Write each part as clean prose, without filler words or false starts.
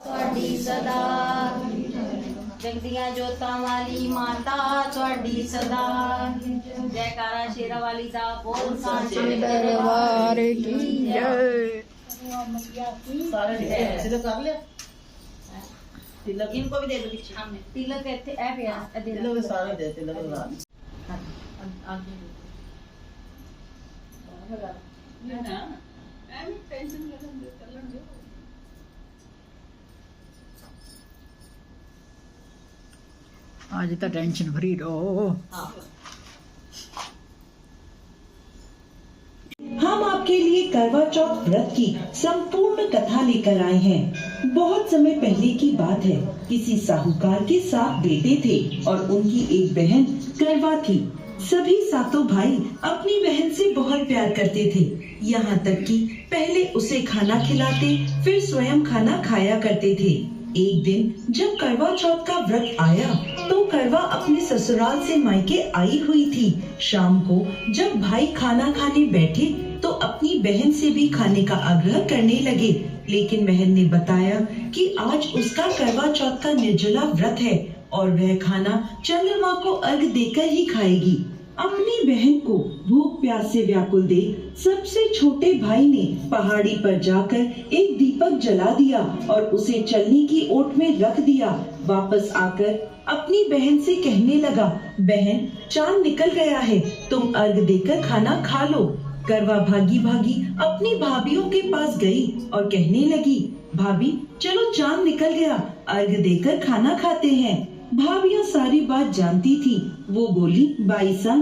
ਤੁਹਾਡੀ ਸਦਾ ਜਗਦੀਆਂ ਜੋਤਾਂ ਵਾਲੀ ਮਾਤਾ ਤੁਹਾਡੀ ਸਦਾ ਜੈਕਾਰਾ ਸ਼ੇਰਾ ਵਾਲੀ ਦਾ ਬੋਲ ਸਾਂਝੇ दरबार की जय। सारे कर लिया तिलक इनको भी दे दो पीछे तिलक ਇੱਥੇ ਇਹ ਪਿਆ ਇਹ ਦੇ तिलक सारे दे तिलक लगा आज तो टेंशन फ्री रहो। हम आपके लिए करवा चौथ व्रत की संपूर्ण कथा लेकर आए हैं। बहुत समय पहले की बात है। किसी साहूकार के 7 बेटे थे और उनकी एक बहन करवा थी। सभी सातों भाई अपनी बहन से बहुत प्यार करते थे, यहाँ तक कि पहले उसे खाना खिलाते फिर स्वयं खाना खाया करते थे। एक दिन जब करवा चौथ का व्रत आया तो करवा अपने ससुराल से मायके आई हुई थी। शाम को जब भाई खाना खाने बैठे तो अपनी बहन से भी खाने का आग्रह करने लगे, लेकिन बहन ने बताया कि आज उसका करवा चौथ का निर्जला व्रत है और वह खाना चंद्रमा को अर्घ देकर ही खाएगी। अपनी बहन को भूख प्यास से व्याकुल देख सबसे छोटे भाई ने पहाड़ी पर जाकर एक दीपक जला दिया और उसे चलने की ओट में रख दिया। वापस आकर अपनी बहन से कहने लगा, बहन चांद निकल गया है, तुम अर्घ देकर खाना खा लो। करवा भागी भागी अपनी भाभीियों के पास गई और कहने लगी, भाभी चलो चांद निकल गया, अर्घ देकर खाना खाते हैं। भाभियां सारी बात जानती थी। वो बोली, बाई साहब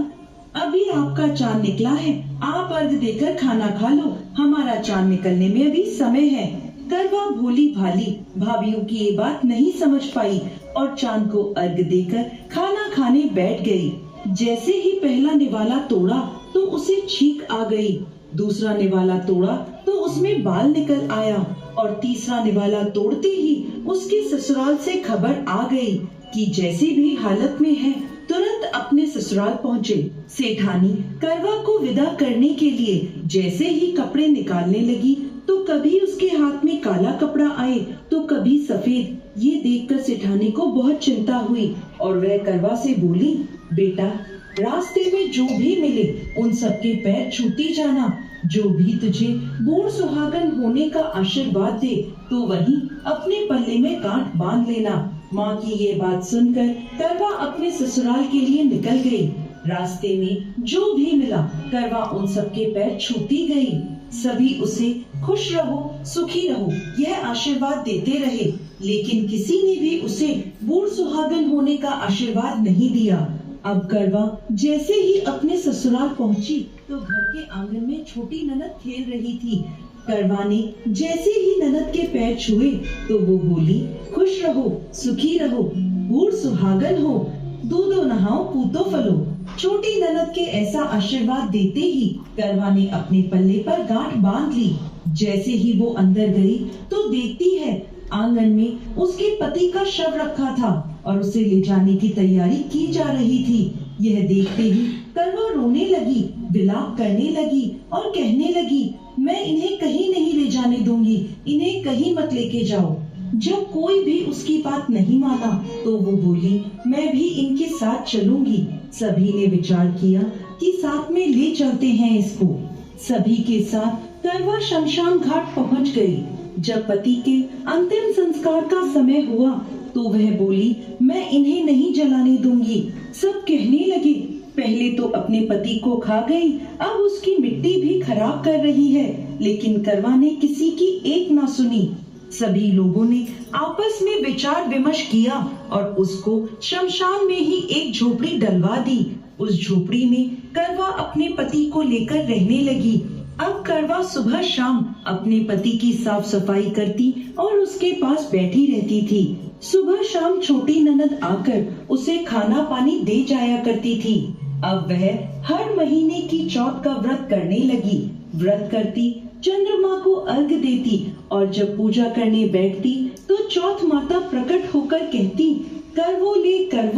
अभी आपका चांद निकला है, आप अर्घ देकर खाना खा लो, हमारा चांद निकलने में अभी समय है। करवा भोली भाली भाभियों की ये बात नहीं समझ पाई और चांद को अर्घ देकर खाना खाने बैठ गई। जैसे ही पहला निवाला तोड़ा तो उसे छींक आ गई, दूसरा निवाला तोड़ा तो उसमें बाल निकल आया और तीसरा निवाला तोड़ते ही उसके ससुराल से खबर आ गई कि जैसी भी हालत में है तुरंत अपने ससुराल पहुँचे। सेठानी करवा को विदा करने के लिए जैसे ही कपड़े निकालने लगी तो कभी उसके हाथ में काला कपड़ा आए तो कभी सफेद। ये देखकर सेठानी को बहुत चिंता हुई और वह करवा से बोली, बेटा रास्ते में जो भी मिले उन सबके पैर छूती जाना, जो भी तुझे बूढ़ सुहागन होने का आशीर्वाद दे तो वही अपने पल्ले में गांठ बांध लेना। माँ की ये बात सुनकर करवा अपने ससुराल के लिए निकल गई। रास्ते में जो भी मिला करवा उन सबके पैर छूती गई। सभी उसे खुश रहो सुखी रहो यह आशीर्वाद देते रहे, लेकिन किसी ने भी उसे बूढ़ सुहागन होने का आशीर्वाद नहीं दिया। अब करवा जैसे ही अपने ससुराल पहुंची तो घर के आंगन में छोटी ननद खेल रही थी। करवा ने जैसे ही ननद के पैर छुए तो वो बोली, खुश रहो सुखी रहो बूढ़ सुहागन हो, दूधो नहाओ पूतो फलो। छोटी ननद के ऐसा आशीर्वाद देते ही करवा ने अपने पल्ले पर गांठ बांध ली। जैसे ही वो अंदर गई तो देखती है आंगन में उसके पति का शव रखा था और उसे ले जाने की तैयारी की जा रही थी। यह देखते ही करवा रोने लगी, विलाप करने लगी और कहने लगी, मैं इन्हें कहीं नहीं ले जाने दूंगी, इन्हें कहीं मत लेके जाओ। जब कोई भी उसकी बात नहीं माना तो वो बोली, मैं भी इनके साथ चलूंगी। सभी ने विचार किया कि साथ में ले चलते हैं इसको। सभी के साथ करवा शमशान घाट पहुंच गई। जब पति के अंतिम संस्कार का समय हुआ तो वह बोली, मैं इन्हें नहीं जलाने दूंगी। सब कहने लगे, पहले तो अपने पति को खा गई, अब उसकी मिट्टी भी खराब कर रही है, लेकिन करवा ने किसी की एक ना सुनी। सभी लोगों ने आपस में विचार विमर्श किया और उसको शमशान में ही एक झोपड़ी डलवा दी। उस झोपड़ी में करवा अपने पति को लेकर रहने लगी। अब करवा सुबह शाम अपने पति की साफ सफाई करती और उसके पास बैठी रहती थी। सुबह शाम छोटी ननद आकर उसे खाना पानी दे जाया करती थी। अब वह हर महीने की चौथ का व्रत करने लगी। व्रत करती, चंद्रमा को अर्घ देती और जब पूजा करने बैठती तो चौथ माता प्रकट होकर कहती, करवो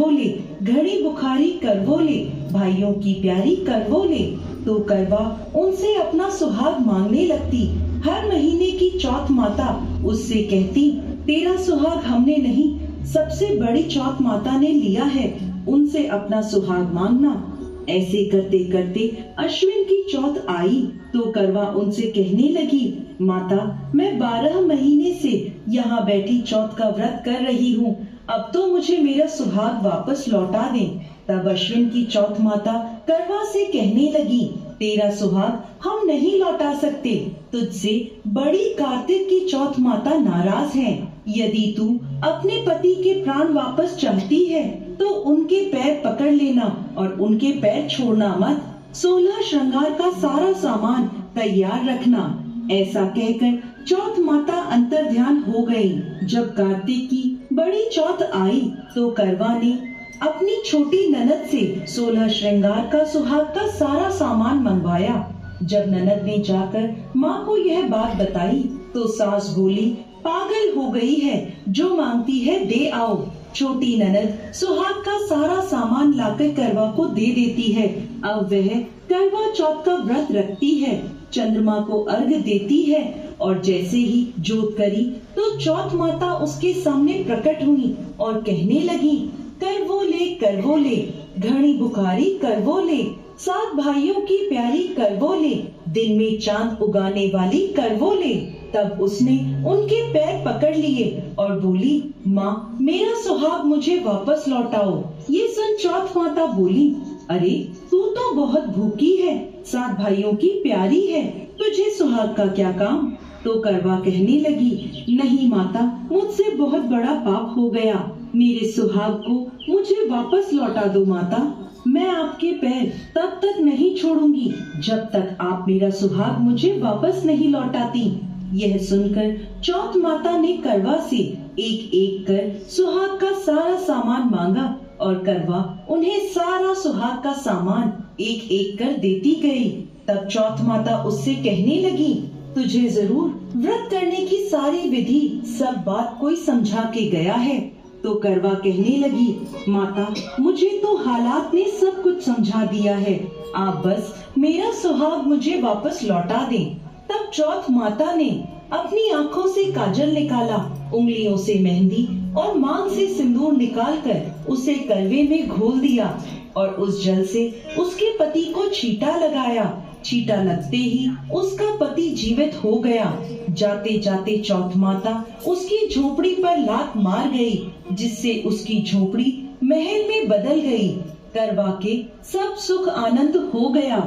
ले घड़ी बुखारी करवो ले, भाइयों की प्यारी करवो ले। तो करवा उनसे अपना सुहाग मांगने लगती। हर महीने की चौथ माता उससे कहती, तेरा सुहाग हमने नहीं, सबसे बड़ी चौथ माता ने लिया है, उनसे अपना सुहाग मांगना। ऐसे करते करते अश्विन की चौथ आई तो करवा उनसे कहने लगी, माता मैं 12 महीने से यहाँ बैठी चौथ का व्रत कर रही हूँ, अब तो मुझे मेरा सुहाग वापस लौटा दें। तब अश्विन की चौथ माता करवा से कहने लगी, तेरा सुहाग हम नहीं लौटा सकते, तुझसे बड़ी कार्तिक की चौथ माता नाराज है। यदि तू अपने पति के प्राण वापस चाहती है तो उनके पैर पकड़ लेना और उनके पैर छोड़ना मत। 16 श्रृंगार का सारा सामान तैयार रखना। ऐसा कहकर चौथ माता अंतर ध्यान हो गई। जब कार्तिक की बड़ी चौथ आई तो करवा ने अपनी छोटी ननद से 16 श्रृंगार का सुहाग का सारा सामान मंगवाया। जब ननद ने जाकर माँ को यह बात बताई तो सास बोली, पागल हो गई है, जो मांगती है दे आओ। छोटी ननद सुहाग का सारा सामान लाकर करवा को दे देती है। अब वह करवा चौथ का व्रत रखती है, चंद्रमा को अर्घ देती है और जैसे ही जोत करी तो चौथ माता उसके सामने प्रकट हुई और कहने लगी, करवो ले, घड़ी बुखारी करवो ले, 7 भाइयों की प्यारी करवो ले, दिन में चांद उगाने वाली करवो ले। तब उसने उनके पैर पकड़ लिए और बोली, माँ मेरा सुहाग मुझे वापस लौटाओ। ये सुन चौथ माता बोली, अरे तू तो बहुत भूखी है, 7 भाइयों की प्यारी है, तुझे सुहाग का क्या काम। तो करवा कहने लगी, नहीं माता, मुझसे बहुत बड़ा पाप हो गया, मेरे सुहाग को मुझे वापस लौटा दो माता। मैं आपके पैर तब तक नहीं छोड़ूंगी जब तक आप मेरा सुहाग मुझे वापस नहीं लौटाती। यह सुनकर चौथ माता ने करवा से एक एक कर सुहाग का सारा सामान मांगा और करवा उन्हें सारा सुहाग का सामान एक एक कर देती गई। तब चौथ माता उससे कहने लगी, तुझे जरूर व्रत करने की सारी विधि सब बात कोई समझा के गया है। तो करवा कहने लगी, माता मुझे तो हालात ने सब कुछ समझा दिया है, आप बस मेरा सुहाग मुझे वापस लौटा दें। तब चौथ माता ने अपनी आँखों से काजल निकाला, उंगलियों से मेहंदी और मांग से सिंदूर निकालकर उसे करवे में घोल दिया और उस जल से उसके पति को छींटा लगाया। छींटा लगते ही उसका पति जीवित हो गया। जाते जाते चौथ माता उसकी झोपड़ी पर लात मार गई, जिससे उसकी झोपड़ी महल में बदल गई। करवा के सब सुख आनंद हो गया।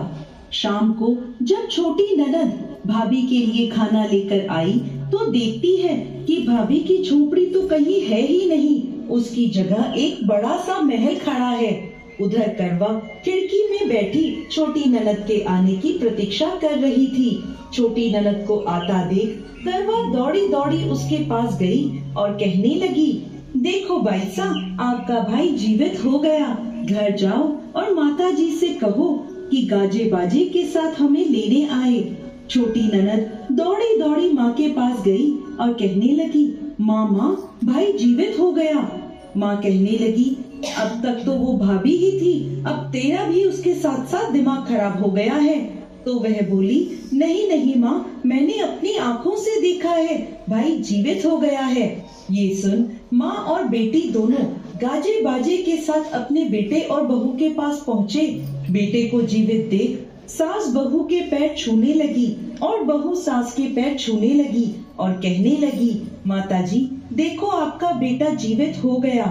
शाम को जब छोटी ननद भाभी के लिए खाना लेकर आई तो देखती है कि भाभी की झोपड़ी तो कहीं है ही नहीं, उसकी जगह एक बड़ा सा महल खड़ा है। उधर करवा खिड़की में बैठी छोटी ननद के आने की प्रतीक्षा कर रही थी। छोटी ननद को आता देख करवा दौड़ी दौड़ी उसके पास गई और कहने लगी, देखो भाई साहब, आपका भाई जीवित हो गया। घर जाओ और माता जी से कहो कि गाजे बाजे के साथ हमें लेने आए। छोटी ननद दौड़ी दौड़ी माँ के पास गई और कहने लगी, माँ भाई जीवित हो गया। माँ कहने लगी, अब तक तो वो भाभी ही थी, अब तेरा भी उसके साथ साथ दिमाग खराब हो गया है। तो वह बोली, नहीं माँ, मैंने अपनी आँखों से देखा है, भाई जीवित हो गया है। ये सुन माँ और बेटी दोनों गाजे बाजे के साथ अपने बेटे और बहू के पास पहुँचे। बेटे को जीवित देख सास बहू के पैर छूने लगी और बहू सास के पैर छूने लगी और कहने लगी, माताजी देखो आपका बेटा जीवित हो गया।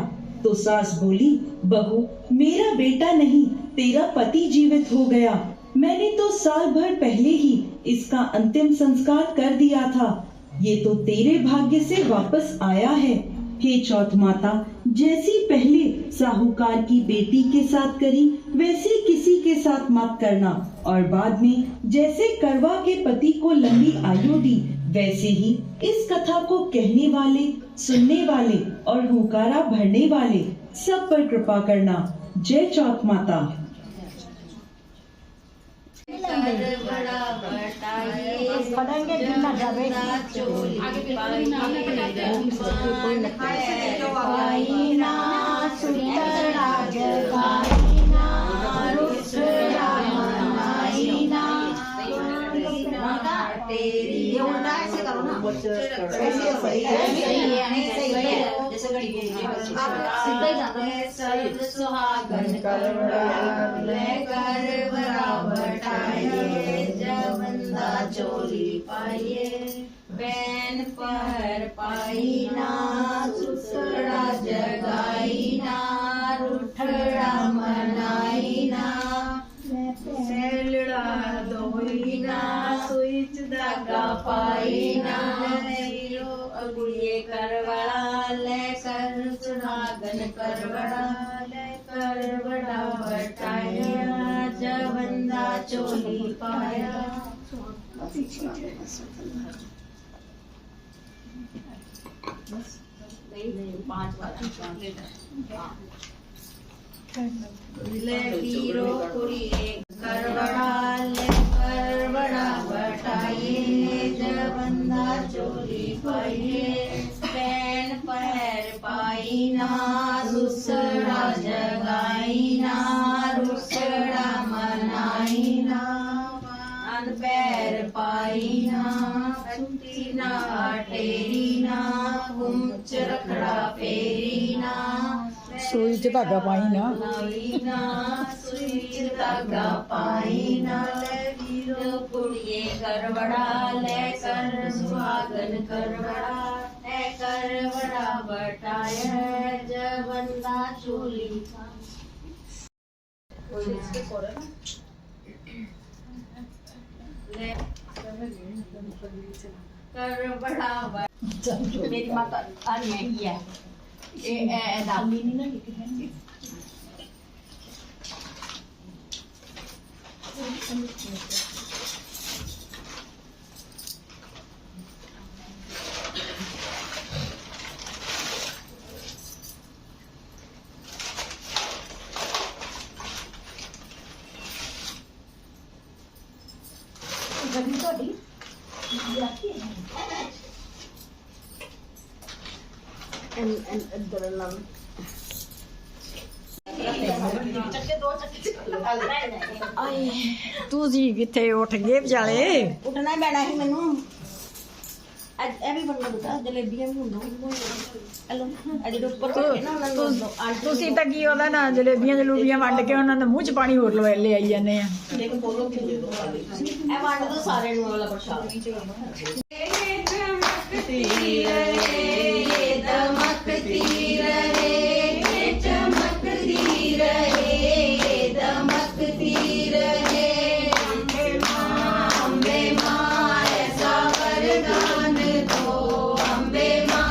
तो सास बोली, बहू मेरा बेटा नहीं, तेरा पति जीवित हो गया। मैंने तो साल भर पहले ही इसका अंतिम संस्कार कर दिया था, ये तो तेरे भाग्य से वापस आया है। हे चौथ माता, जैसी पहले साहूकार की बेटी के साथ करी वैसे किसी के साथ मत करना, और बाद में जैसे करवा के पति को लंबी आयु दी वैसे ही इस कथा को कहने वाले, सुनने वाले और हुंकारा भरने वाले सब पर कृपा करना। जय चौथ माता। पढ़ेंगे जितना जावे तेरी सर्व सुहागन करवड़ा लेकर बराबर टाइए जब बंदा चोली पाइए बैन पर पाई ना सुसड़ा जगाई ना रूठड़ा मनाई ना सेलड़ा धोई ना सुईच धागा पाई ना अगुड़िए करवड़ा लेकर सुहागन करवड़ा लेकर बड़ा बटाया जब बंदा चोली पाया। पांच ले पीरो कुड़िए करवड़ा लेकर बड़ा बटाइए जब बंदा चोली पाइए पैन पैर पाई ना सुसड़ा जगाई ना रुसड़ा मनाई ना अन पैर पाई ना छुट्टी ना टेरी ना गुमच रखड़ा फेरी ना ਸੂਈ ਚ ਧਾਗਾ ਪਾਈ ਨਾ ना सुई च धागा पाई ना ले वीरो कुड़िए करवड़ा लेकर सुहागन करवड़ा लेकर बड़ा बटाया जब बंदा चोली ले कर बड़ा मेरी माता आज मैं ही है दामी नहीं ना लिखी ਤੁਸੀਂ ਕਿੱਥੇ ਉੱਠ ਗਏ ਵਿਚਾਲੇ ਉੱਠਣਾ ਹੀ ਪੈਣਾ ਸੀ ਮੈਨੂੰ ਅੱਜ ਇਹ ਵੀ ਬਣਨਾ ਬਤਾ ਜਲੇਬੀਆਂ ਵੀ ਹੁੰਦੀਆਂ ਹਲੋ ਅੱਜ ਦੇ ਉੱਪਰ ਰੱਖੇ ਨਾ ਉਹਨਾਂ ਨੂੰ ਤੁਸੀਂ ਤਾਂ ਕੀ ਉਹਦਾ ਨਾ ਜਲੇਬੀਆਂ ਜਲੂਬੀਆਂ ਵੰਡ ਕੇ ਉਹਨਾਂ ਦੇ ਮੂੰਹ ਚ ਪਾਣੀ ਹੋਰ ਲੈ ਆਈ ਜਾਂਦੇ ਆ ਇਹ ਵੰਡ ਦੋ ਸਾਰਿਆਂ ਨੂੰ ਵਾਲਾ ਪ੍ਰਸ਼ਾਦ ਦਮਕਤੀ ਰਹੇ ਚਮਕਦੀ ਰਹੇ ਦਮਕਤੀ ਰਹੇ ਅੰਬੇ ਮਾਂ ਐਸਾ ਵਰਦਾਨ ਦੋ ਅੰਬੇ ਮਾਂ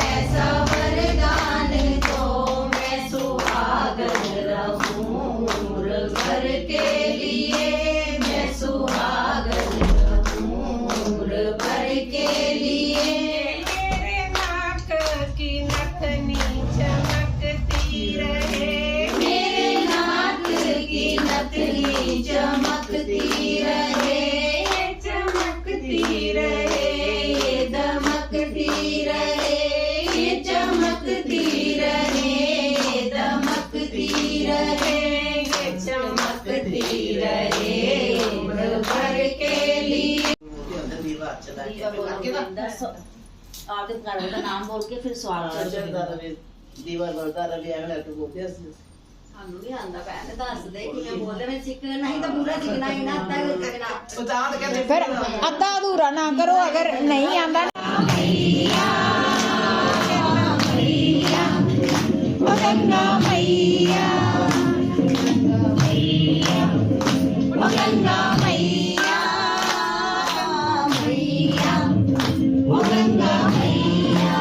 ऐसा वरदान दो मैं सुहागन रहूं उम्र भर के लिए मैं सुहागन रहूं उम्र भर के लिए मेरे नाक की नथनी चमकती रहे मेरे नाक की नथनी चमकती रहे चमकती रहे दमकती रहे चमकती रहे दमकती रहे चमकती रहे उम्र भर के लिए आगे का नाम बोल के फिर सवाल दीवार बढ़ता रवि एवं लड़के बोलते हैं ਸਾਨੂੰ ਵੀ ਆਂਦਾ ਭੈਣ ਦੱਸ ਦੇ ਕਿਵੇਂ ਬੋਲਦੇ ਮੈਂ ਸਿੱਖ ਨਹੀਂ ਤਾਂ ਪੂਰਾ ਸਿੱਖਣਾ ਹੀ ਨਾ ਅੱਧਾ ਕਰਨਾ उदाहरण कहते ਫਿਰ ਅੱਧਾ ਅਧੂਰਾ ਨਾ ਕਰੋ ਅਗਰ ਨਹੀਂ ਆਂਦਾ ਉਹ ਗੰਗਾ ਮਈਆ ਉਹ ਗੰਗਾ ਮਈਆ ਮਈਆ ਉਹ ਗੰਗਾ ਮਈਆ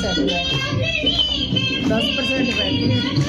10% बैटरी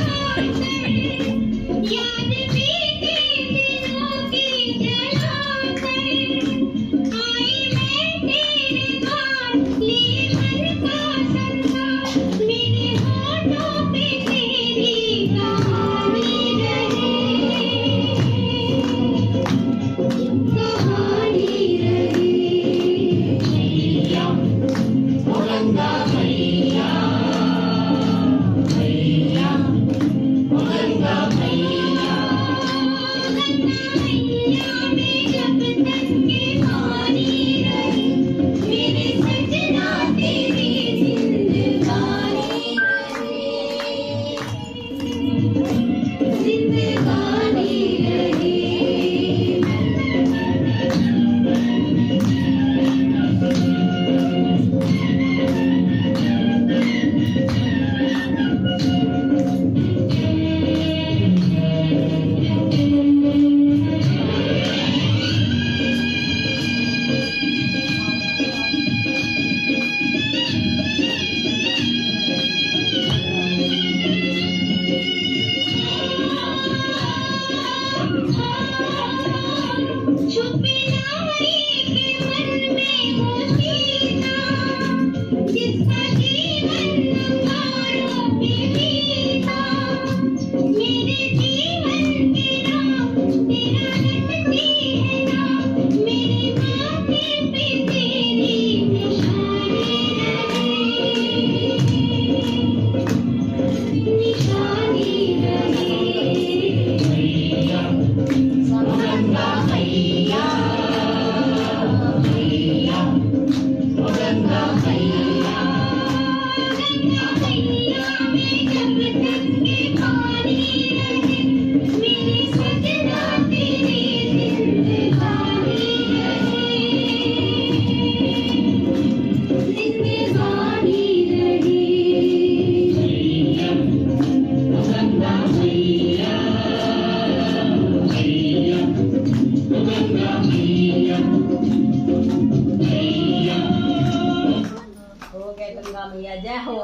हो गया गंगा मैया जय हो।